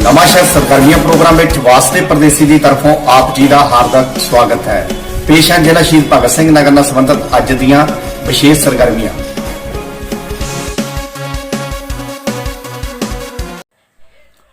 नवांशहर सरगर्मियां प्रोग्राम में वास्ते परदेसी की तरफों आप जी का हार्दिक स्वागत है। पेश है जिला शहीद भगत सिंह नगर नाल संबंधित अज दीआं विशेष सरगर्मियां।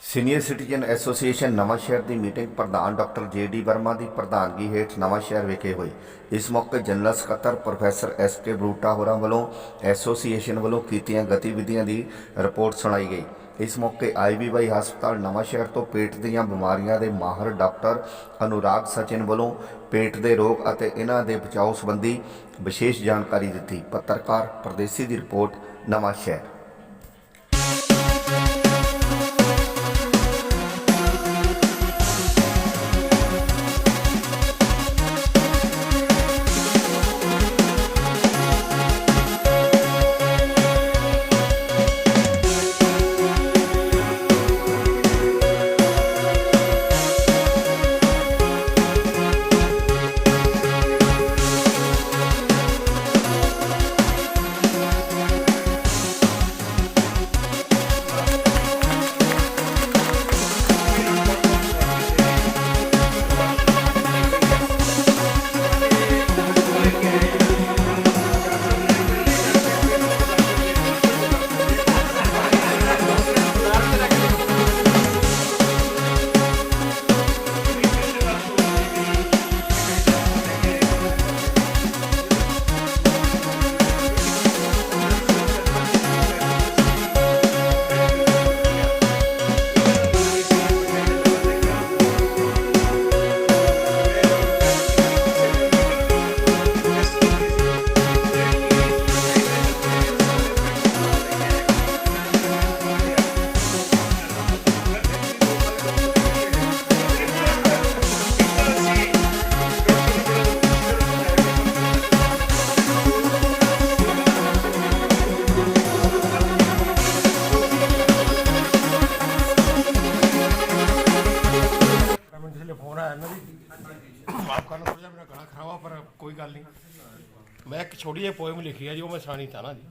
सीनियर सिटीजन एसोसीएशन नवांशहर की मीटिंग प्रधान डॉक्टर JD वर्मा की प्रधानगी हेठ नवांशहर विखे हुई। इस मौके जनरल सकत्तर प्रोफैसर SK बरूटा होरां वालों एसोसीएशन वालों कीतियां गतिविधियां की रिपोर्ट सुनाई गई। इस मौके IVY हस्पताल नवांशहर तो पेट दीयां बीमारियां दे माहर डॉक्टर अनुराग सचिन वालों पेट के रोग और इन्हां दे बचाव संबंधी विशेष जानकारी दी। पत्रकार परदेसी की रिपोर्ट नवांशहर। फोन आया ना जी, माफ करना थोड़ा मेरा गला खराब है पर कोई गल नहीं। मैं एक छोटी जी पोएम लिखी है जी, वो मैं सुनानी था ना जी।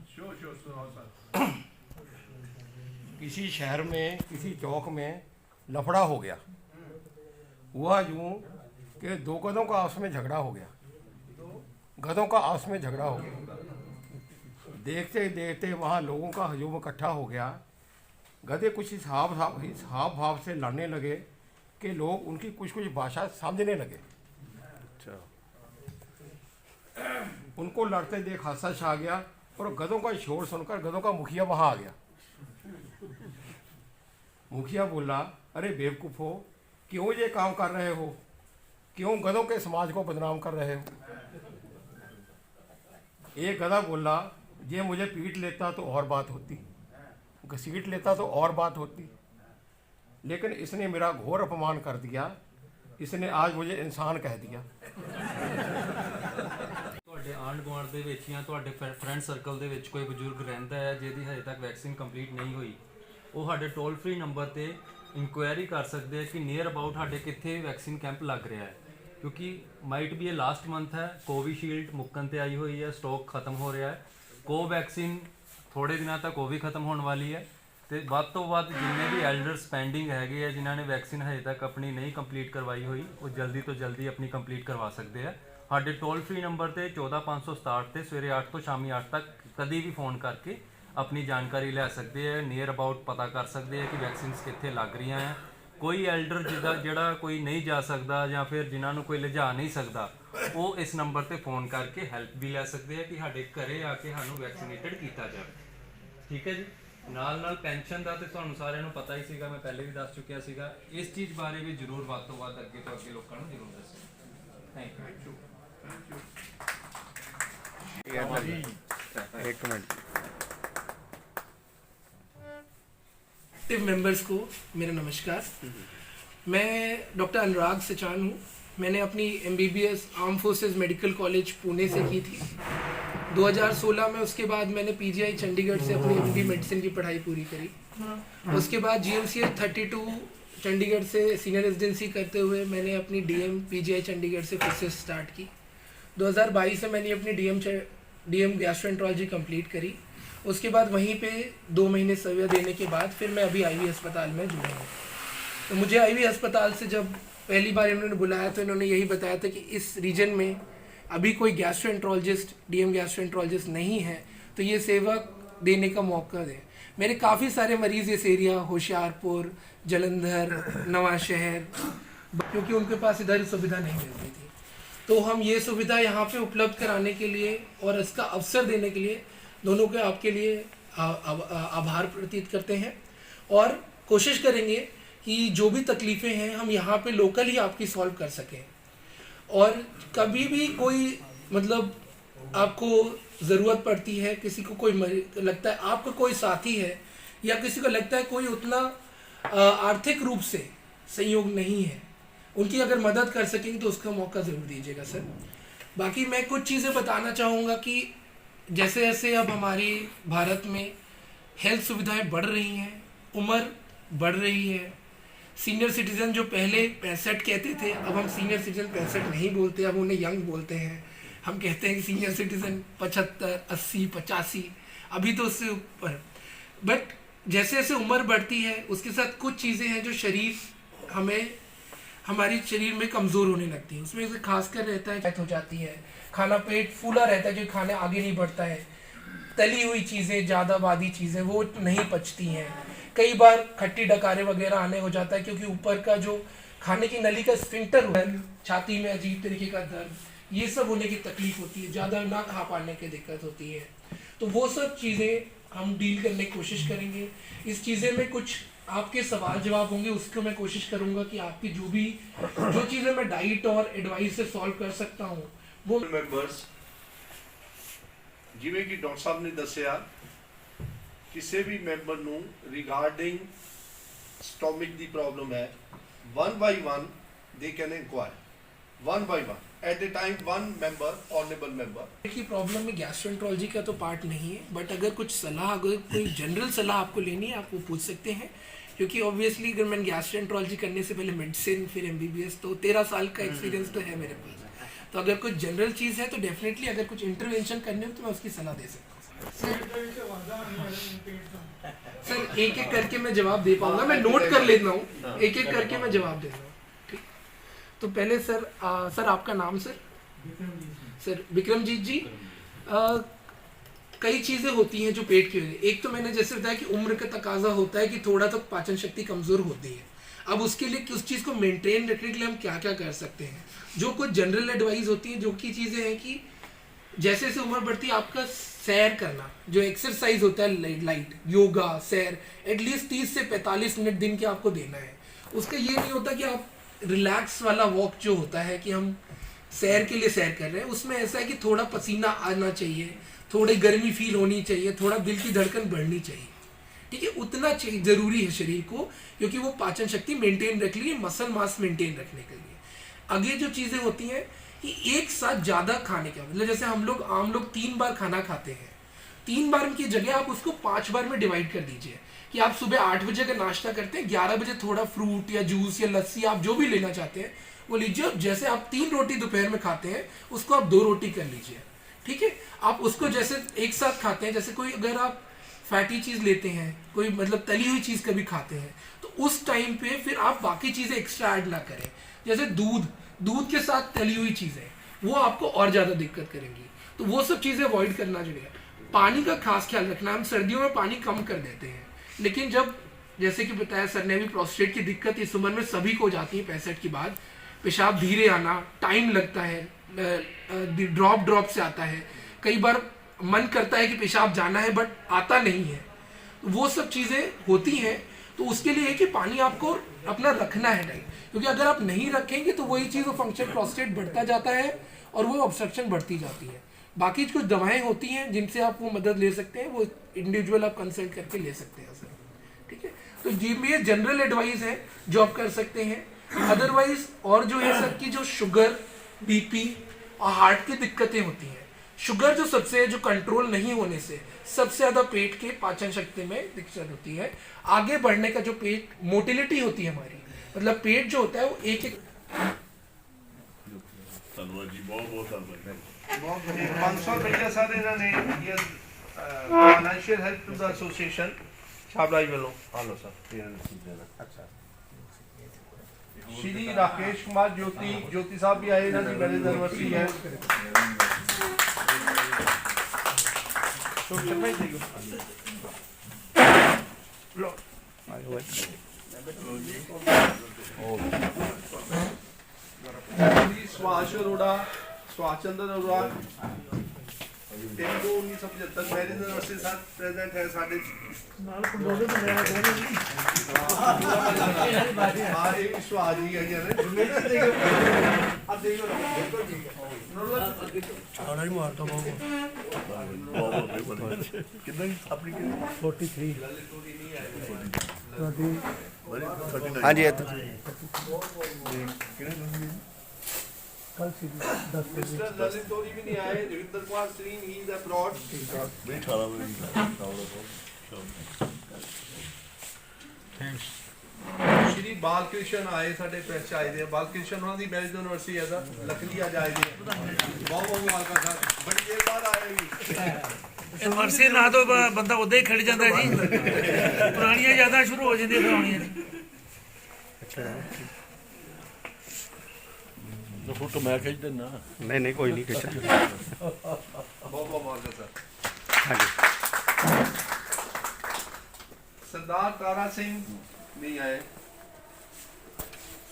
किसी शहर में किसी चौक में लफड़ा हो गया, हुआ यूं कि दो गधों का आपस में झगड़ा हो गया। गधों का आपस में झगड़ा हो गया, देखते ही देखते वहाँ लोगों का हजूम इकट्ठा हो गया। गधे कुछ इस हाव भाव से लड़ने लगे कि लोग उनकी कुछ कुछ भाषा समझने लगे। अच्छा, उनको लड़ते देख हादसा छा गया और गधों का शोर सुनकर गधों का मुखिया वहाँ आ गया। मुखिया बोला, अरे बेवकूफ़ो, क्यों ये काम कर रहे हो? क्यों गधों के समाज को बदनाम कर रहे हो? एक गधा बोला, ये मुझे पीट लेता तो और बात होती, घसीट लेता तो और बात होती, लेकिन इसने मेरा घोर अपमान कर दिया। इसने आज मुझे इंसान कह दिया। ਤੁਹਾਡੇ ਆਂਢ ਗੁਆਂਢ ਦੇ ਵਿੱਚ ਜਾਂ ਤੁਹਾਡੇ ਫਰੈਂਡ ਸਰਕਲ ਦੇ ਵਿੱਚ ਕੋਈ ਬਜ਼ੁਰਗ ਰਹਿੰਦਾ ਹੈ ਜਿਹਦੀ ਹਜੇ ਤੱਕ ਵੈਕਸੀਨ ਕੰਪਲੀਟ ਨਹੀਂ ਹੋਈ, ਉਹ ਸਾਡੇ ਟੋਲ ਫ੍ਰੀ ਨੰਬਰ ਤੇ ਇਨਕੁਆਇਰੀ ਕਰ ਸਕਦੇ ਆ ਕਿ ਨੀਅਰ ਅਬਾਊਟ ਸਾਡੇ ਕਿੱਥੇ ਵੈਕਸੀਨ ਕੈਂਪ ਲੱਗ ਰਿਹਾ ਹੈ। ਕਿਉਂਕਿ ਮਾਈਟ ਵੀ ਇਹ ਲਾਸਟ ਮੰਥ ਹੈ, ਕੋਵੀਸ਼ੀਲਡ ਮੁੱਕਣ ਤੇ ਆਈ ਹੋਈ ਹੈ, ਸਟਾਕ ਖਤਮ ਹੋ ਰਿਹਾ ਹੈ। ਕੋਵੈਕਸੀਨ ਥੋੜੇ ਦਿਨਾਂ ਤੱਕ ਉਹ ਵੀ ਖਤਮ ਹੋਣ ਵਾਲੀ ਹੈ ਤੇ ਵੱਧ ਤੋਂ ਵੱਧ ਜਿੰਨੇ ਵੀ ਐਲਡਰਸ ਪੈਂਡਿੰਗ ਹੈਗੇ ਆ ਜਿਨ੍ਹਾਂ ਨੇ ਵੈਕਸੀਨ ਹਜੇ ਤੱਕ ਆਪਣੀ ਨਹੀਂ ਕੰਪਲੀਟ ਕਰਵਾਈ ਹੋਈ, ਉਹ ਜਲਦੀ ਤੋਂ ਜਲਦੀ ਆਪਣੀ ਕੰਪਲੀਟ ਕਰਵਾ ਸਕਦੇ ਆ। ਸਾਡੇ ਟੋਲ ਫ੍ਰੀ ਨੰਬਰ ਤੇ 14567 ਤੇ ਸਵੇਰੇ 8 ਤੋਂ ਸ਼ਾਮੀ 8 ਤੱਕ ਕਦੀ ਵੀ ਫੋਨ ਕਰਕੇ ਆਪਣੀ ਜਾਣਕਾਰੀ ਲੈ ਸਕਦੇ ਆ, ਨੀਅਰ ਅਬਾਊਟ ਪਤਾ ਕਰ ਸਕਦੇ ਆ ਕਿ ਵੈਕਸੀਨਸ ਕਿੱਥੇ ਲੱਗ ਰਹੀਆਂ ਆ। ਕੋਈ ਐਲਡਰ ਜਿਹੜਾ ਕੋਈ ਨਹੀਂ ਜਾ ਸਕਦਾ ਜਾਂ ਫਿਰ ਜਿਨ੍ਹਾਂ ਨੂੰ ਕੋਈ ਲਿਜਾ ਨਹੀਂ ਸਕਦਾ, ਉਹ ਇਸ ਨੰਬਰ ਤੇ ਫੋਨ ਕਰਕੇ ਹੈਲਪ ਵੀ ਲੈ ਸਕਦੇ ਆ ਕਿ ਸਾਡੇ ਘਰੇ ਆ ਕੇ ਸਾਨੂੰ ਵੈਕਸੀਨੇਟਡ ਕੀਤਾ ਜਾਵੇ। ਠੀਕ ਹੈ ਜੀ। ਨਾਲ ਨਾਲ ਪੈਨਸ਼ਨ ਦਾ ਤੇ ਤੁਹਾਨੂੰ ਸਾਰਿਆਂ ਨੂੰ ਪਤਾ ਹੀ ਸੀਗਾ, ਮੈਂ ਪਹਿਲੇ ਵੀ ਦੱਸ ਚੁੱਕਿਆ ਸੀਗਾ। ਇਸ ਚੀਜ਼ ਬਾਰੇ ਵੀ ਜ਼ਰੂਰ ਵੱਧ ਤੋਂ ਵੱਧ ਅੱਗੇ ਤੋਂ ਅੱਗੇ ਲੋਕਾਂ ਨੂੰ ਜ਼ਰੂਰ ਦੱਸੋ। Thank you. एक मिनट। एक्टिव मेंबर्स को मेरा नमस्कार। मैं डॉक्टर अनुराग सचान हूँ। मैंने अपनी MBBS arm forces medical college Pune से की थी 2016 में। उसके बाद मैंने PGI चंडीगढ़ से अपनी MD मेडिसिन की पढ़ाई पूरी करी। उसके बाद GMCH 32 चंडीगढ़ से सीनियर रेजिडेंसी करते हुए मैंने अपनी DM PGI चंडीगढ़ से फिर से स्टार्ट की। 2022 में मैंने अपनी DM गैस्ट्रोएंट्रोलॉजी कंप्लीट करी। उसके बाद वहीं पे 2 महीने सर्वे देने के बाद फिर मैं अभी IV अस्पताल में जुड़ा हूँ। तो मुझे आईवी अस्पताल से जब पहली बार इन्होंने बुलाया तो इन्होंने यही बताया था कि इस रीजन में अभी कोई गैस्ट्रोएंट्रोलॉजिस्ट डीएम गैस्ट्रोएंट्रोलॉजिस्ट नहीं है, तो ये सेवा देने का मौका दें। मेरे काफ़ी सारे मरीज़ इस एरिया होशियारपुर, जलंधर, नवांशहर, क्योंकि उनके पास इधर सुविधा नहीं मिलती थी, तो हम ये सुविधा यहाँ पे उपलब्ध कराने के लिए और इसका अवसर देने के लिए दोनों के आपके लिए आभार प्रतीत करते हैं और कोशिश करेंगे कि जो भी तकलीफ़ें हैं हम यहाँ पे लोकल ही आपकी सॉल्व कर सकें। और कभी भी कोई मतलब आपको ज़रूरत पड़ती है, किसी को कोई लगता है आपका कोई साथी है या किसी को लगता है कोई उतना आर्थिक रूप से सहयोग नहीं है, उनकी अगर मदद कर सकेंगे तो उसका मौका ज़रूर दीजिएगा सर। बाकी मैं कुछ चीज़ें बताना चाहूँगा कि जैसे जैसे अब हमारी भारत में हेल्थ सुविधाएं बढ़ रही हैं, उम्र बढ़ रही है, सीनियर सिटीज़न जो पहले 65 कहते थे, अब हम सीनियर सिटीज़न 65 नहीं बोलते, अब उन्हें यंग बोलते हैं। हम कहते हैं कि सीनियर सिटीज़न 75, 80, 85, अभी तो उससे ऊपर। बट जैसे जैसे उम्र बढ़ती है उसके साथ कुछ चीज़ें हैं जो हमारी शरीर में कमज़ोर होने लगती हैं। उसमें से खासकर रहता है हो जाती है, खाना पेट फूला रहता है जो खाने आगे नहीं बढ़ता है, तली हुई चीज़ें, ज़्यादा बादी चीज़ें वो नहीं पचती हैं, कई बार खट्टी डकारे वगैरह आने हो जाता है क्योंकि ऊपर का जो खाने की नली का स्फिंक्टर होता है, छाती में अजीब तरीके का दर्द, ये सब होने की तकलीफ होती है, ज़्यादा ना खा पाने की दिक्कत होती है। तो वो सब चीज़ें हम डील करने की कोशिश करेंगे। इस चीज़ें में कुछ आपके सवाल जवाब होंगे, उसको मैं कोशिश करूँगा कि आपकी जो चीज़ें मैं डाइट और एडवाइस से सॉल्व कर सकता हूँ वो ਮੈਂਬਰਸ ਜਿਵੇਂ ਕਿ ਡਾਕਟਰ ਸਾਹਿਬ ਨੇ ਦੱਸਿਆ ਕਿਸੇ ਵੀ ਮੈਂਬਰ ਨੂੰ ਰਿਗਾਰਡਿੰਗ ਸਟੋਮਿਕ ਦੀ ਪ੍ਰੋਬਲਮ ਹੈ, 1 by 1 they can inquire, 1 by 1 at a time, one member, honorable member। की प्रॉब्लम में गैस्ट्रोएंट्रोलॉजी का तो पार्ट नहीं है, बट अगर कुछ सलाह, अगर कोई जनरल सलाह आपको लेनी है आप वो पूछ सकते हैं, क्योंकि ऑब्वियसली अगर मैंने गैस्ट्रोएंट्रोलॉजी करने से पहले मेडिसिन फिर एमबीबीएस तो 13 साल का एक्सपीरियंस तो है मेरे पास। तो अगर कुछ जनरल चीज़ है तो डेफिनेटली अगर कुछ इंटरवेंशन करने हो तो मैं उसकी सलाह दे सकता हूँ। सर एक एक करके मैं जवाब दे पाऊंगा, मैं नोट कर लेता हूँ, एक एक करके मैं जवाब दे रहा हूँ। ठीक, तो पहले सर सर आपका नाम सर? सर विक्रमजीत जी, कई चीज़ें होती हैं जो पेट की वजह, एक तो मैंने जैसे बताया कि उम्र का तकाजा होता है कि थोड़ा तो पाचन शक्ति कमज़ोर होती है। अब उसके लिए उस चीज़ को मेंटेन रखने के लिए हम क्या क्या कर सकते हैं, जो कुछ जनरल एडवाइस होती है, जो की चीज़ें हैं कि जैसे जैसे उम्र बढ़ती है आपका सैर करना, जो एक्सरसाइज होता है लाइट योगा सैर, एटलीस्ट 30 से 45 मिनट दिन के आपको देना है। उसका ये नहीं होता कि आप रिलैक्स वाला वॉक जो होता है कि हम सैर के लिए सैर कर रहे हैं, उसमें ऐसा है कि थोड़ा पसीना आना चाहिए, थोड़ी गर्मी फील होनी चाहिए, थोड़ा दिल की धड़कन बढ़नी चाहिए। ठीक है, उतना ज़रूरी है शरीर को, क्योंकि वो पाचन शक्ति मेंटेन रख लिए, मसल मास मेंटेन रखने के लिए। आगे जो चीज़ें होती हैं कि एक साथ ज़्यादा खाने का मतलब, जैसे आम लोग 3 बार खाना खाते हैं, 3 बार की जगह आप उसको 5 बार में डिवाइड कर दीजिए कि आप सुबह 8 बजे का नाश्ता करते हैं, 11 बजे थोड़ा फ्रूट या जूस या लस्सी आप जो भी लेना चाहते हैं वो लीजिए। जैसे आप 3 रोटी दोपहर में खाते हैं उसको आप 2 रोटी कर लीजिए। ठीक है, आप उसको जैसे एक साथ खाते हैं, जैसे कोई अगर आप फैटी चीज़ लेते हैं, कोई मतलब तली हुई चीज़ कभी खाते हैं, तो उस टाइम पे फिर आप बाकी चीज़ें एक्स्ट्रा ऐड ना करें। जैसे दूध के साथ तली हुई चीज़ें वो आपको और ज़्यादा दिक्कत करेंगी, तो वो सब चीज़ें अवॉइड करना चाहिए। पानी का खास ख्याल रखना, हम सर्दियों में पानी कम कर देते हैं, लेकिन जब जैसे कि बताया सर ने भी, प्रोस्टेट की दिक्कत इस उम्र में सभी को हो जाती है 65 के बाद, पेशाब धीरे आना, टाइम लगता है, ड्रॉप से आता है, कई बार मन करता है कि पेशाब जाना है बट आता नहीं है, वो सब चीज़ें होती हैं। तो उसके लिए है कि पानी आपको अपना रखना है टाइम, क्योंकि अगर आप नहीं रखेंगे तो वही चीज़, वो फंक्शन प्रोस्टेट बढ़ता जाता है और वो ऑब्स्ट्रक्शन बढ़ती जाती है। बाकी कुछ दवाएं होती हैं जिनसे आप वो मदद ले सकते हैं, वो इंडिविजुअल आप कंसल्ट करके ले सकते हैं सर। ठीक है, तो ये जनरल एडवाइस है जो आप कर सकते हैं। अदरवाइज और जो है सर की जो शुगर, बीपी और हार्ट की दिक्कतें होती हैं, शुगर जो सबसे जो कंट्रोल नहीं होने से सबसे ज़्यादा पेट के पाचन शक्ति में दिक्कत होती है। आगे बढ़ने का जो पेट मोटिलिटी होती है हमारी, मतलब पेट जो होता है वो एक ਧੰਨਵਾਦ ਜੀ, ਬਹੁਤ ਬਹੁਤ ਧੰਨਵਾਦ। 500 ਰੁਪਏ ਸਰ ਇਹਨਾਂ ਨੇ ਫਾਈਨੈਂਸ਼ੀਅਲ ਹੈਲਪ ਟੂ ਦਾ ਐਸੋਸੀਏਸ਼ਨ ਸ਼ਾਬਰਾਜ ਵੱਲੋਂ ਆ ਲਓ ਸਰ, 13 ਰਸੀਦ ਦੇਣਾ। ਅੱਛਾ श्री राकेश कुमार ज्योति ज्योति साहब भी आए, इन्हों की मैरिज एनिवर्सरी है। श्री सुभाष अरोड़ा, सुभाष चंद्र अरोड़ा 3/2/1975 मैरिज एनिवर्सरी साथ प्रेजेंट है साढ़े हाँ ये सुभाष जी है हाँ जी मिस्टर ललित तोरी भी नहीं आए, Ravindra Kumar Singh he is abroad. Shri Balkrishna आए साडे प्रेस आए दे, बालकृष्ण उन्हां दी मैरिज एनिवर्सरी है दा लखली आज आए दे, बहुत बहुत मुबारक सर, बड़ी देर बाद आए भी। एनिवर्सरी ना तो बंदा उदा ही खड़ जाता जी, पुरानियां यादां शुरू हो जांदियां पुरानियां दी। फोटो मैं खींच देना। नहीं कोई नहीं बहुत बहुत मुबारक सर। हाँ जी सरदार तारा सिंह नहीं आए,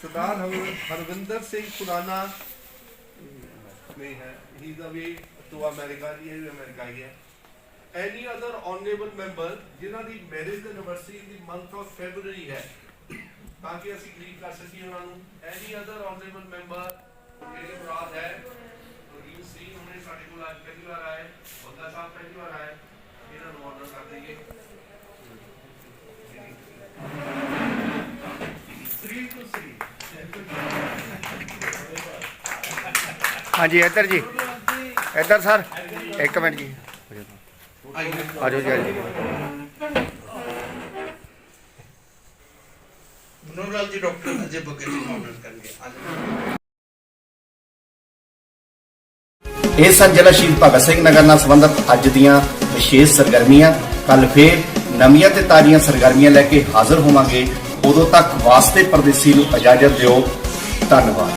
सरदार हरविंदर सिंह खुराना नहीं है, he is away to America, ये भी अमेरिका ही है। एनी अदर ऑनरेबल मैंबर जिन्हां दी marriage anniversary in the month of February है, ताकि ਅਸੀਂ ग्रीट कर सकीए ਉਹਨਾਂ ਨੂੰ। एनी अदर ऑनरेबल मैंबर मेरी मुराद है रहीम सिंह, उन्होंने साडे कोल आज पहली बार आए, बंदा साहब पहली बार आए, ਇਹਨਾਂ ਨੂੰ ਆਰਡਰ ਕਰ ਦਈਏ। हाँ जी इधर जी, इधर सर एक मिनट जी, आ जाओ जी। मनोहर जी डॉक्टर अजय बघेल जी ऑनर करेंगे। ਇਹ ਸਨ ਜ਼ਿਲ੍ਹਾ ਸ਼ਹੀਦ ਭਗਤ ਸਿੰਘ ਨਗਰ ਨਾਲ ਸੰਬੰਧਿਤ ਅੱਜ ਦੀਆਂ ਵਿਸ਼ੇਸ਼ ਸਰਗਰਮੀਆਂ। ਕੱਲ ਫੇਰ ਨਵੀਆਂ ਤੇ ਤਾਜ਼ੀਆਂ ਸਰਗਰਮੀਆਂ ਲੈ ਕੇ ਹਾਜ਼ਰ ਹੋਵਾਂਗੇ। ਉਦੋਂ ਤੱਕ ਵਾਸਤੇ ਪਰਦੇਸੀ ਨੂੰ ਇਜਾਜ਼ਤ ਦਿਓ। ਧੰਨਵਾਦ।